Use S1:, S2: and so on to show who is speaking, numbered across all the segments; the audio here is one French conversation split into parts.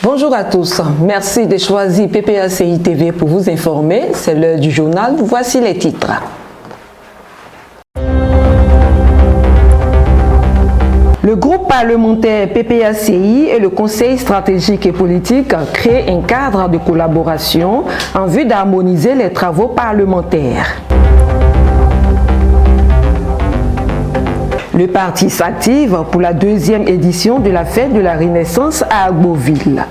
S1: Bonjour à tous, merci de choisir PPACI TV pour vous informer. C'est l'heure du journal, voici les titres. Le groupe parlementaire PPACI et le Conseil stratégique et politique créent un cadre de collaboration en vue d'harmoniser les travaux parlementaires. Le parti s'active pour la deuxième édition de la fête de la Renaissance à Agboville.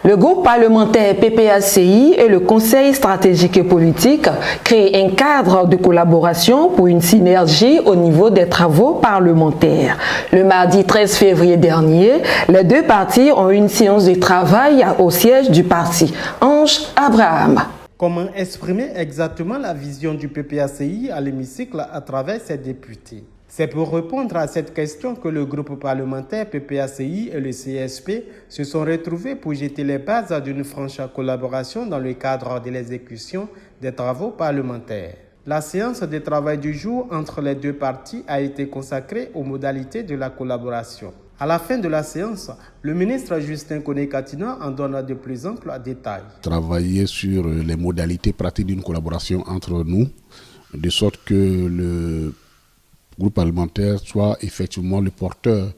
S1: Le groupe parlementaire PPACI et le Conseil stratégique et politique créent un cadre de collaboration pour une synergie au niveau des travaux parlementaires. Le mardi 13 février dernier, les deux partis ont eu une séance de travail au siège du parti. Ange Abraham.
S2: Comment exprimer exactement la vision du PPACI à l'hémicycle à travers ses députés? C'est pour répondre à cette question que le groupe parlementaire PPACI et le CSP se sont retrouvés pour jeter les bases d'une franche collaboration dans le cadre de l'exécution des travaux parlementaires. La séance de travail du jour entre les deux parties a été consacrée aux modalités de la collaboration. À la fin de la séance, le ministre Justin Koné-Katina en donne de plus amples détails.
S3: Travailler sur les modalités pratiques d'une collaboration entre nous, de sorte que le groupe parlementaire soit effectivement le porteur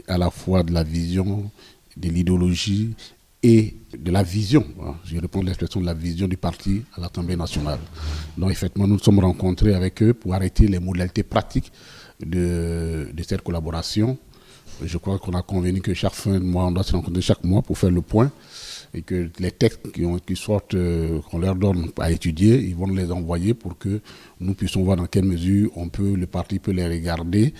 S3: à la fois de la vision, de l'idéologie et de la vision. Je reprends l'expression de la vision du parti à l'Assemblée nationale. Donc effectivement, nous nous sommes rencontrés avec eux pour arrêter les modalités pratiques de cette collaboration. Je crois qu'on a convenu que chaque fin de mois, on doit se rencontrer chaque mois pour faire le point et que les textes qui sortent, qu'on leur donne à étudier, ils vont les envoyer pour que nous puissions voir dans quelle mesure le parti peut les regarder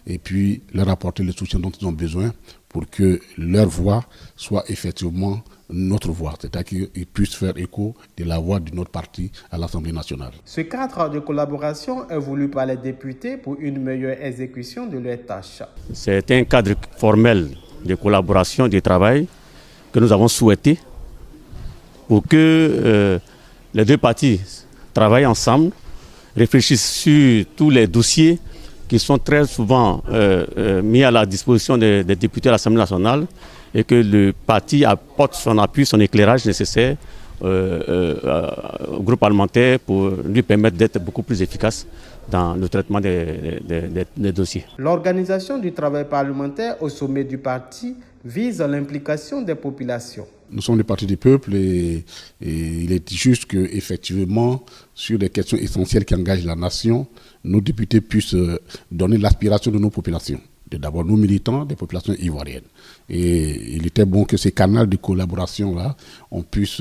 S3: et puis leur apporter le soutien dont ils ont besoin pour que leur voix soit effectivement notre voix, c'est-à-dire qu'ils puissent faire écho de la voix de notre parti à l'Assemblée nationale.
S2: Ce cadre de collaboration est voulu par les députés pour une meilleure exécution de leurs tâches.
S4: C'est un cadre formel de collaboration, de travail que nous avons souhaité pour que les deux partis travaillent ensemble, réfléchissent sur tous les dossiers qui sont très souvent mis à la disposition des députés à l'Assemblée nationale et que le parti apporte son appui, son éclairage nécessaire au groupe parlementaire pour lui permettre d'être beaucoup plus efficace dans le traitement des dossiers.
S2: L'organisation du travail parlementaire au sommet du parti vise l'implication des populations.
S3: Nous sommes le parti du peuple et il est juste qu'effectivement, sur des questions essentielles qui engagent la nation, nos députés puissent donner l'aspiration de nos populations. D'abord nos militants, des populations ivoiriennes. Et il était bon que ces canaux de collaboration-là, on puisse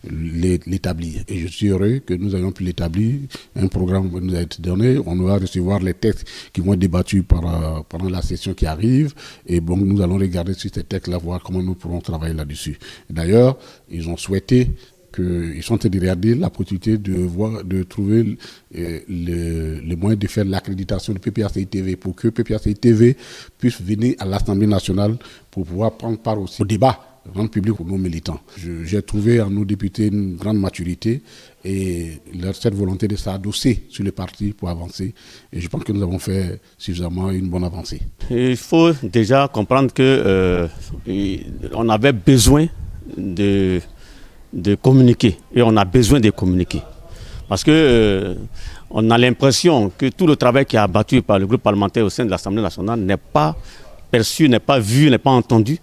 S3: l'établir. Et je suis heureux que nous ayons pu l'établir. Un programme nous a été donné. On va recevoir les textes qui vont être débattus pendant la session qui arrive. Et bon, nous allons regarder sur ces textes-là, voir comment nous pourrons travailler là-dessus. D'ailleurs, ils ont souhaité qu'ils sont en train de regarder la possibilité de trouver le moyen de faire l'accréditation de PPACI TV pour que PPACI TV puisse venir à l'Assemblée nationale pour pouvoir prendre part aussi au débat grand public pour nos militants. J'ai trouvé en nos députés une grande maturité et cette volonté de s'adosser sur le parti pour avancer. Et je pense que nous avons fait suffisamment une bonne avancée.
S4: Il faut déjà comprendre qu'on avait besoin de communiquer et on a besoin de communiquer parce que on a l'impression que tout le travail qui est abattu par le groupe parlementaire au sein de l'Assemblée nationale n'est pas perçu, n'est pas vu, n'est pas entendu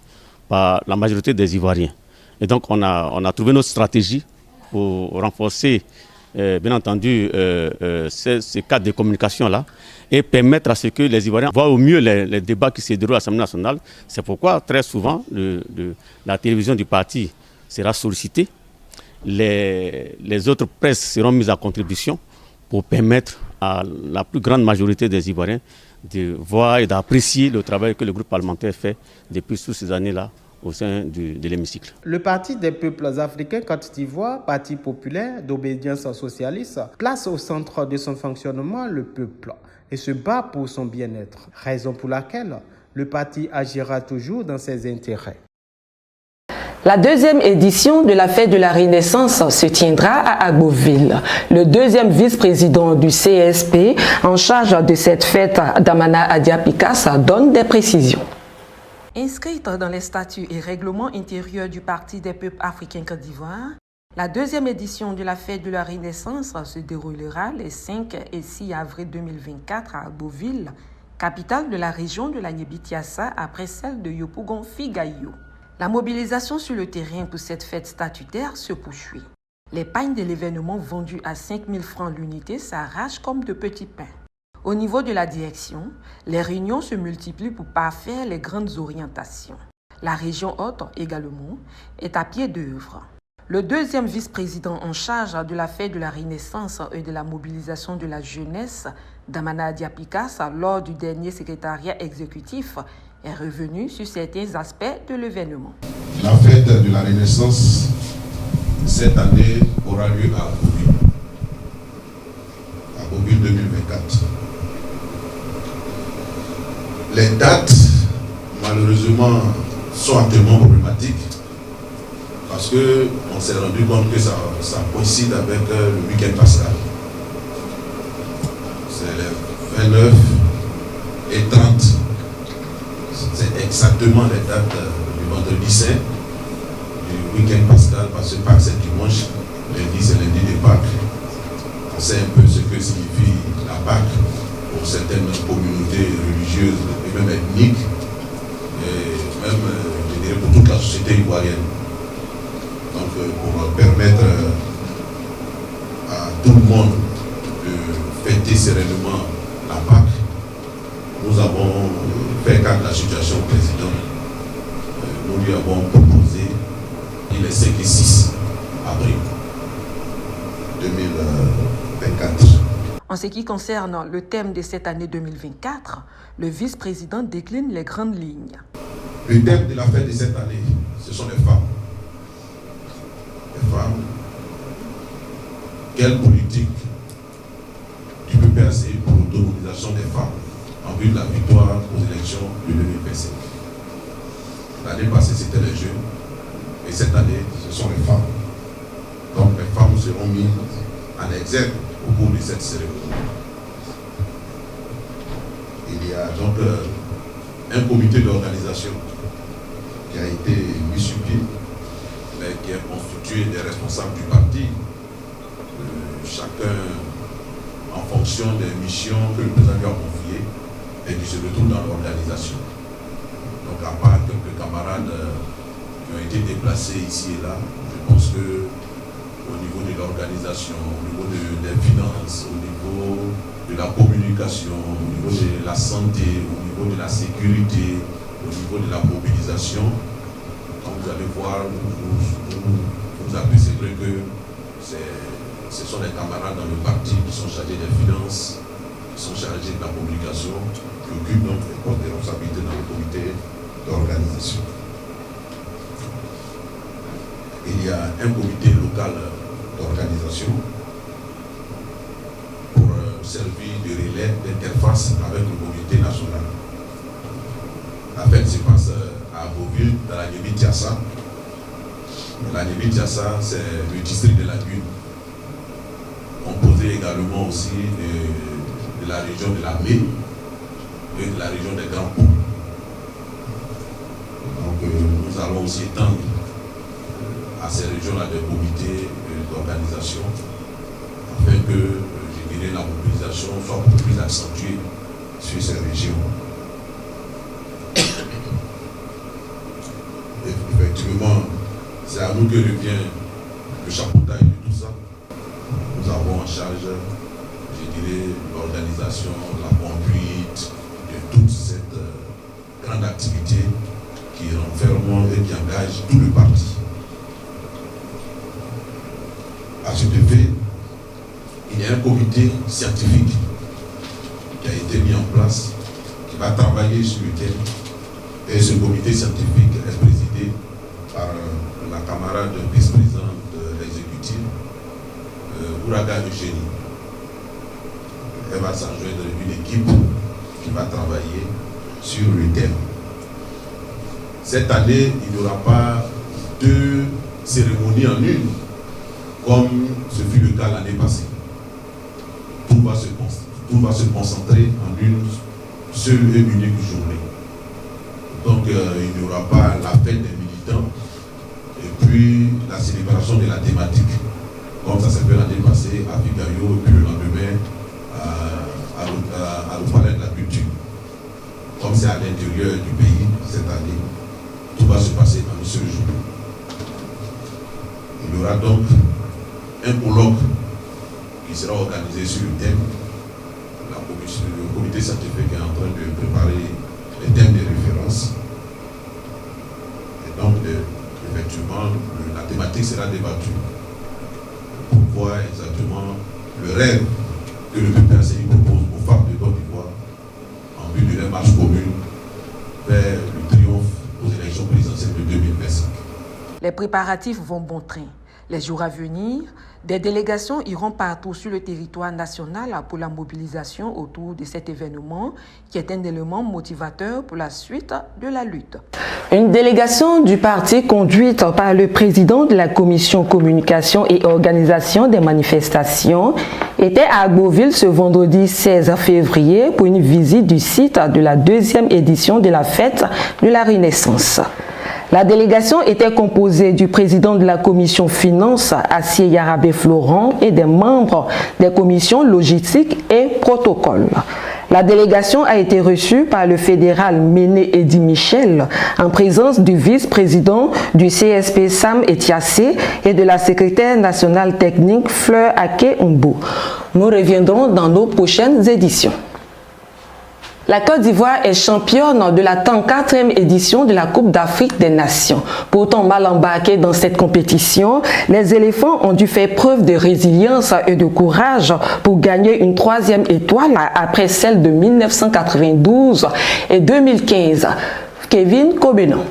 S4: par la majorité des Ivoiriens. Et donc on a trouvé notre stratégie pour renforcer bien entendu ces cadres de communication là et permettre à ce que les Ivoiriens voient au mieux les débats qui se déroulent à l'Assemblée nationale. C'est pourquoi très souvent la télévision du parti sera sollicitée. Les autres presses seront mises à contribution pour permettre à la plus grande majorité des Ivoiriens de voir et d'apprécier le travail que le groupe parlementaire fait depuis toutes ces années-là au sein de l'hémicycle.
S2: Le Parti des peuples africains Côte d'Ivoire, parti populaire d'obédience socialiste, place au centre de son fonctionnement le peuple et se bat pour son bien-être, raison pour laquelle le parti agira toujours dans ses intérêts.
S1: La deuxième édition de la fête de la Renaissance se tiendra à Agboville. Le deuxième vice-président du CSP en charge de cette fête, Damana Adia Picasso, donne des précisions. Inscrite dans les statuts et règlements intérieurs du Parti des peuples africains Côte d'Ivoire, la deuxième édition de la fête de la Renaissance se déroulera les 5 et 6 avril 2024 à Beauville, capitale de la région de la Niébi-Tiassa après celle de Yopougon-Figayo. La mobilisation sur le terrain pour cette fête statutaire se poursuit. Les pagnes de l'événement vendues à 5 000 francs l'unité s'arrachent comme de petits pains. Au niveau de la direction, les réunions se multiplient pour parfaire les grandes orientations. La région haute, également, est à pied d'œuvre. Le deuxième vice-président en charge de la fête de la Renaissance et de la mobilisation de la jeunesse, Damana Diapikas, lors du dernier secrétariat exécutif, est revenu sur certains aspects de l'événement.
S3: La fête de la Renaissance, cette année, aura lieu à Beauville 2024. Les dates, malheureusement, sont actuellement problématiques parce qu'on s'est rendu compte que ça coïncide avec le week-end pascal. C'est les 29 et 30. C'est exactement les dates du vendredi saint, du week-end pascal, parce que Pâques c'est dimanche, lundi c'est lundi de Pâques. On sait un peu ce que signifie la Pâques pour certaines communautés religieuses et même ethniques, et même, je dirais, pour toute la société ivoirienne. Donc, pour permettre à tout le monde de fêter sereinement la Pâques, nous avons fait cas de la situation au président. Nous lui avons proposé les 5 et 6 avril 2024.
S1: En ce qui concerne le thème de cette année 2024, le vice-président décline les grandes lignes.
S3: Le thème de la fête de cette année, ce sont les femmes. Les femmes. Quelle politique du PPACI pour l'autonomisation des femmes en vue de la victoire aux élections de 2025? L'année passée, c'était les jeunes. Et cette année, ce sont les femmes. Donc les femmes seront mises en exergue au cours de cette cérémonie. Il y a donc un comité d'organisation qui a été mis sur pied, mais qui est constitué des responsables du parti, chacun en fonction des missions que le président lui a confiées et qui se retrouvent dans l'organisation. Donc à part quelques camarades qui ont été déplacés ici et là, je pense que au niveau de l'organisation, au niveau des finances, au niveau de la communication, au niveau de la santé, au niveau de la sécurité, au niveau de la mobilisation. Quand vous allez voir, vous apercevrez que ce sont les camarades dans le parti qui sont chargés des finances, qui sont chargés de la communication, qui occupent donc les postes de responsabilité dans le comité d'organisation. Il y a un comité local d'organisation pour servir de relais d'interface avec le comité national. La fête se passe à Beauville, dans la Niébi-Tiassa. La Niébi-Tiassa, c'est le district de la Lune, composé également aussi de la région de la Mé et de la région des Grands Poux. Donc nous allons aussi étendre à ces régions-là des comités d'organisation afin que, je dirais, la mobilisation soit beaucoup plus accentuée sur ces régions. Et effectivement, c'est à nous que revient le chapeautage de tout ça. Nous avons en charge, je dirais, l'organisation, la conduite de toute cette grande activité qui renferme et qui engage tout le parti. À ce effet, il y a un comité scientifique qui a été mis en place, qui va travailler sur le thème. Et ce comité scientifique est présidé par la camarade vice-présidente de l'exécutif, Ouraga Eugénie. Elle va s'adjoindre une équipe qui va travailler sur le thème. Cette année, il n'y aura pas 2 cérémonies en une, comme ce fut le cas l'année passée. Tout va se concentrer en une seule et unique journée.
S5: Donc il n'y aura pas la fête des militants et puis la célébration de la thématique, comme ça s'est fait l'année passée à Vigayo et puis le lendemain au Palais de la Culture. Comme c'est à l'intérieur du pays cette année, tout va se passer dans un seul jour. Il y aura donc un colloque qui sera organisé sur le thème. Le comité scientifique est en train de préparer les thèmes de référence. Et donc, effectivement, la thématique sera débattue pour voir exactement le rêve que le PPACI propose aux femmes de Côte d'Ivoire en vue d'une marche commune vers le triomphe aux élections présidentielles de 2025.
S1: Les préparatifs vont bon train. Les jours à venir, des délégations iront partout sur le territoire national pour la mobilisation autour de cet événement qui est un élément motivateur pour la suite de la lutte. Une délégation du parti conduite par le président de la commission communication et organisation des manifestations était à Agboville ce vendredi 16 février pour une visite du site de la deuxième édition de la fête de la Renaissance. La délégation était composée du président de la commission finance, Assier Yarabé Florent, et des membres des commissions logistique et protocole. La délégation a été reçue par le fédéral Méné Eddy Michel en présence du vice-président du CSP Sam Etiassé et de la secrétaire nationale technique Fleur Ake Umbo. Nous reviendrons dans nos prochaines éditions. La Côte d'Ivoire est championne de la 34e édition de la Coupe d'Afrique des Nations. Pourtant mal embarqués dans cette compétition, les éléphants ont dû faire preuve de résilience et de courage pour gagner une 3e étoile après celle de 1992 et 2015. Kevin Kobenon.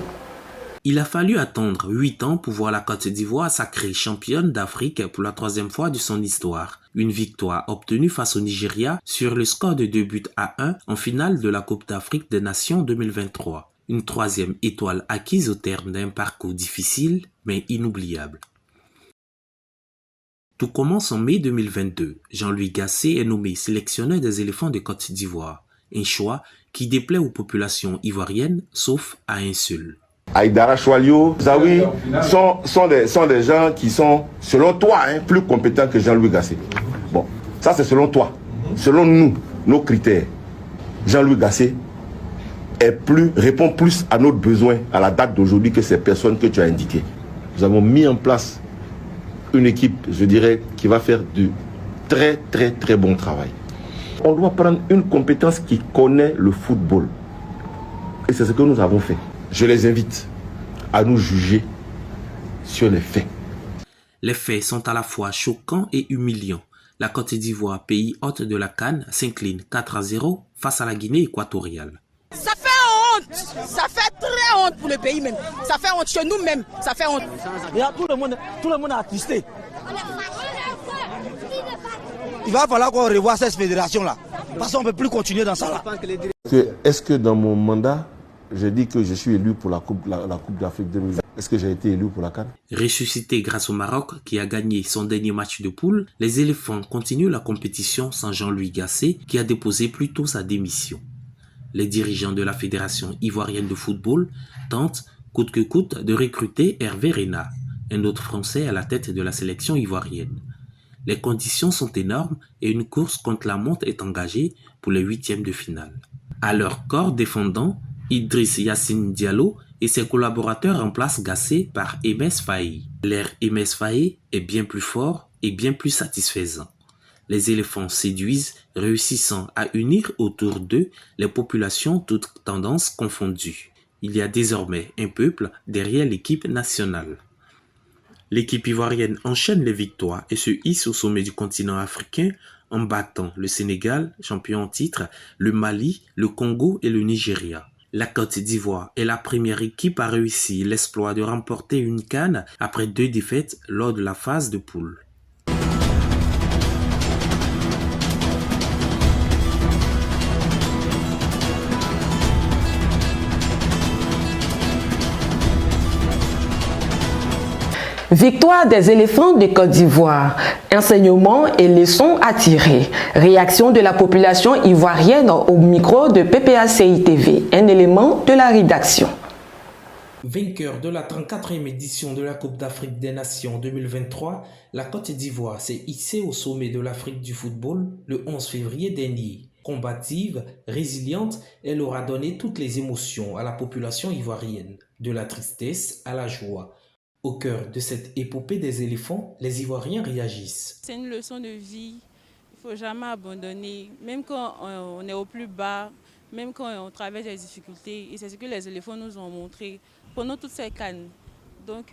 S6: Il a fallu attendre 8 ans pour voir la Côte d'Ivoire sacrée championne d'Afrique pour la 3e fois de son histoire. Une victoire obtenue face au Nigeria sur le score de 2-1 en finale de la Coupe d'Afrique des Nations 2023. Une 3e étoile acquise au terme d'un parcours difficile mais inoubliable. Tout commence en mai 2022. Jean-Louis Gasset est nommé sélectionneur des éléphants de Côte d'Ivoire. Un choix qui déplaît aux populations ivoiriennes sauf à un seul.
S7: Aïdara Choualio, Zawi sont des gens qui sont, selon toi, plus compétents que Jean-Louis Gasset. Bon, ça c'est selon toi. Selon nous, nos critères, Jean-Louis Gasset répond plus à notre besoin à la date d'aujourd'hui que ces personnes que tu as indiquées. Nous avons mis en place une équipe, je dirais, qui va faire du très très très bon travail. On doit prendre une compétence qui connaît le football. Et c'est ce que nous avons fait. Je les invite à nous juger sur les faits.
S6: Les faits sont à la fois choquants et humiliants. La Côte d'Ivoire, pays hôte de la CAN, s'incline 4-0 face à la Guinée équatoriale.
S8: Ça fait honte. Ça fait très honte pour le pays même. Ça fait honte chez nous même. Ça fait honte.
S9: Et là, tout le monde a attristé. Il va falloir qu'on revoie cette fédération-là. Parce qu'on ne peut plus continuer dans ça là.
S7: Est-ce que dans mon mandat, j'ai dit que je suis élu pour la Coupe d'Afrique 2020. Est-ce que j'ai été élu pour la CAN?
S6: Ressuscité grâce au Maroc, qui a gagné son dernier match de poule, les éléphants continuent la compétition sans Jean-Louis Gasset, qui a déposé plus tôt sa démission. Les dirigeants de la Fédération ivoirienne de football tentent, coûte que coûte, de recruter Hervé Renard, un autre Français à la tête de la sélection ivoirienne. Les conditions sont énormes et une course contre la montre est engagée pour les 8e de finale. À leur corps défendant, Idriss Yassine Diallo et ses collaborateurs remplacent Gasset par Emès Faye. L'air Emès Faye est bien plus fort et bien plus satisfaisant. Les éléphants séduisent, réussissant à unir autour d'eux les populations toutes tendances confondues. Il y a désormais un peuple derrière l'équipe nationale. L'équipe ivoirienne enchaîne les victoires et se hisse au sommet du continent africain en battant le Sénégal, champion en titre, le Mali, le Congo et le Nigeria. La Côte d'Ivoire est la première équipe à réussir l'exploit de remporter une CAN après 2 défaites lors de la phase de poule.
S1: Victoire des éléphants de Côte d'Ivoire. Enseignements et leçons à tirer. Réaction de la population ivoirienne au micro de PPACI TV. Un élément de la rédaction.
S6: Vainqueur de la 34e édition de la Coupe d'Afrique des Nations 2023, la Côte d'Ivoire s'est hissée au sommet de l'Afrique du football le 11 février dernier. Combative, résiliente, elle aura donné toutes les émotions à la population ivoirienne, de la tristesse à la joie. Au cœur de cette épopée des éléphants, les Ivoiriens réagissent.
S10: C'est une leçon de vie, il ne faut jamais abandonner, même quand on est au plus bas, même quand on traverse des difficultés. Et c'est ce que les éléphants nous ont montré pendant toutes ces cannes. Donc,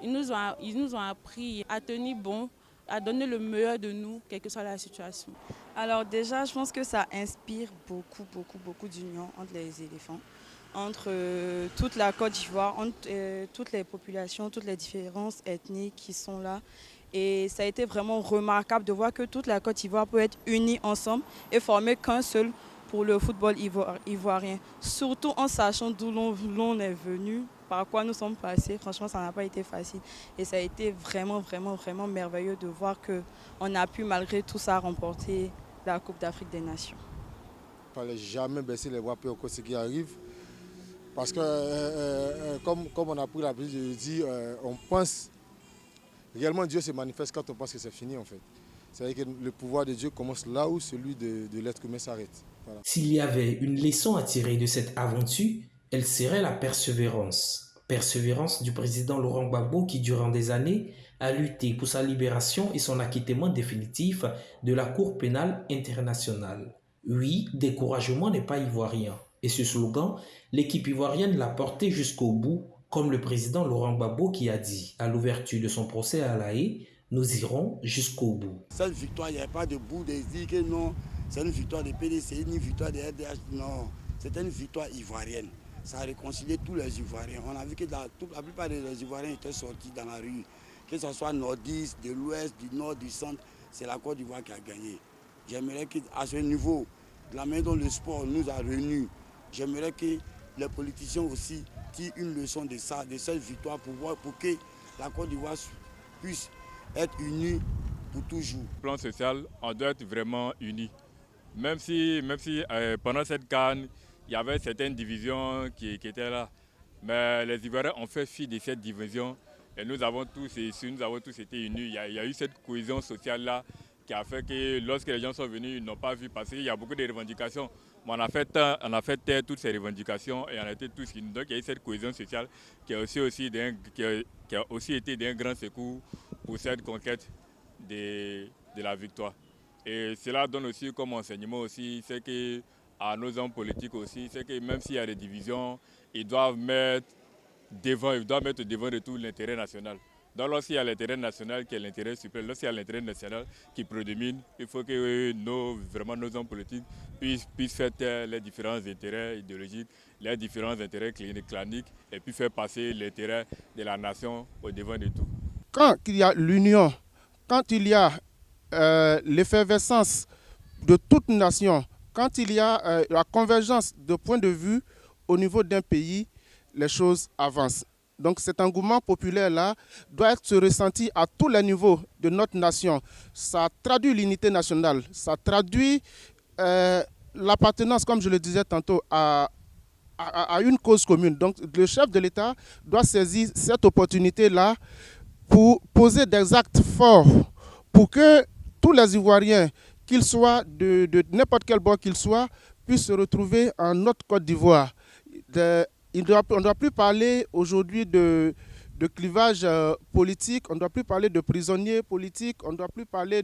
S10: ils nous ont appris à tenir bon, à donner le meilleur de nous, quelle que soit la situation.
S11: Alors déjà, je pense que ça inspire beaucoup d'union entre les éléphants, entre toute la Côte d'Ivoire, entre toutes les populations, toutes les différences ethniques qui sont là. Et ça a été vraiment remarquable de voir que toute la Côte d'Ivoire peut être unie ensemble et former qu'un seul pour le football ivoirien. Surtout en sachant d'où l'on est venu, par quoi nous sommes passés. Franchement, ça n'a pas été facile. Et ça a été vraiment merveilleux de voir qu'on a pu, malgré tout ça, remporter la Coupe d'Afrique des Nations.
S12: Il ne fallait jamais baisser les bras pour ce qui arrive. Parce que, comme on a pris l'habitude de dire, on pense, réellement Dieu se manifeste quand on pense que c'est fini en fait. C'est-à-dire que le pouvoir de Dieu commence là où celui de l'être humain s'arrête. Voilà.
S6: S'il y avait une leçon à tirer de cette aventure, elle serait la persévérance. Persévérance du président Laurent Gbagbo qui, durant des années, a lutté pour sa libération et son acquittement définitif de la Cour pénale internationale. Oui, découragement n'est pas ivoirien. Et ce slogan, l'équipe ivoirienne l'a porté jusqu'au bout, comme le président Laurent Gbagbo qui a dit à l'ouverture de son procès à La Haye, nous irons jusqu'au bout.
S13: Cette victoire, il n'y a pas de bout de dire que non, c'est une victoire de PDC, une victoire de RDH. Non, c'est une victoire ivoirienne. Ça a réconcilié tous les Ivoiriens. On a vu que la plupart des Ivoiriens étaient sortis dans la rue. Que ce soit nordiste, de l'ouest, du nord, du centre, c'est la Côte d'Ivoire qui a gagné. J'aimerais qu'à ce niveau, de la manière dont le sport nous a réunis, j'aimerais que les politiciens aussi tirent une leçon de ça, de cette victoire, pour que la Côte d'Ivoire puisse être unie pour toujours.
S14: Au plan social, on doit être vraiment unis. Même si pendant cette CAN, il y avait certaines divisions qui étaient là. Mais les Ivoiriens ont fait fi de cette division et nous avons tous été unis. Il y a eu cette cohésion sociale-là qui a fait que lorsque les gens sont venus, ils n'ont pas vu passer. Il y a beaucoup de revendications. Mais on a fait taire toutes ces revendications et on a été tous unis. Donc il y a eu cette cohésion sociale qui a aussi été d'un grand secours pour cette conquête de la victoire. Et cela donne aussi comme enseignement aussi, c'est que à nos hommes politiques aussi, c'est que même s'il y a des divisions, ils doivent mettre devant de tout l'intérêt national. Donc lorsqu'il y a l'intérêt national qui est l'intérêt suprême, lorsqu'il y a l'intérêt national qui prédomine, il faut que nos hommes politiques puissent faire taire les différents intérêts idéologiques, les différents intérêts claniques et puis faire passer l'intérêt de la nation au devant de tout.
S12: Quand il y a l'union, quand il y a l'effervescence de toute nation, quand il y a la convergence de points de vue au niveau d'un pays, les choses avancent. Donc cet engouement populaire-là doit être ressenti à tous les niveaux de notre nation. Ça traduit l'unité nationale, ça traduit l'appartenance, comme je le disais tantôt, à une cause commune. Donc le chef de l'État doit saisir cette opportunité-là pour poser des actes forts, pour que tous les Ivoiriens, qu'ils soient de n'importe quel bord qu'ils soient, puissent se retrouver en notre Côte d'Ivoire. On ne doit plus parler aujourd'hui de clivage politique, on ne doit plus parler de prisonniers politiques, on ne doit plus parler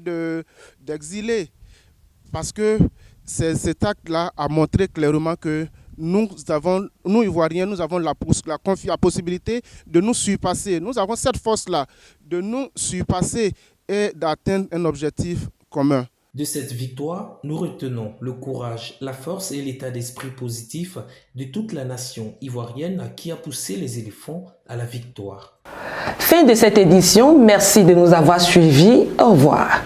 S12: d'exilés. Parce que cet acte-là a montré clairement que nous Ivoiriens, nous avons la possibilité de nous surpasser. Nous avons cette force-là de nous surpasser et d'atteindre un objectif commun.
S6: De cette victoire, nous retenons le courage, la force et l'état d'esprit positif de toute la nation ivoirienne qui a poussé les éléphants à la victoire.
S1: Fin de cette édition, merci de nous avoir suivis. Au revoir.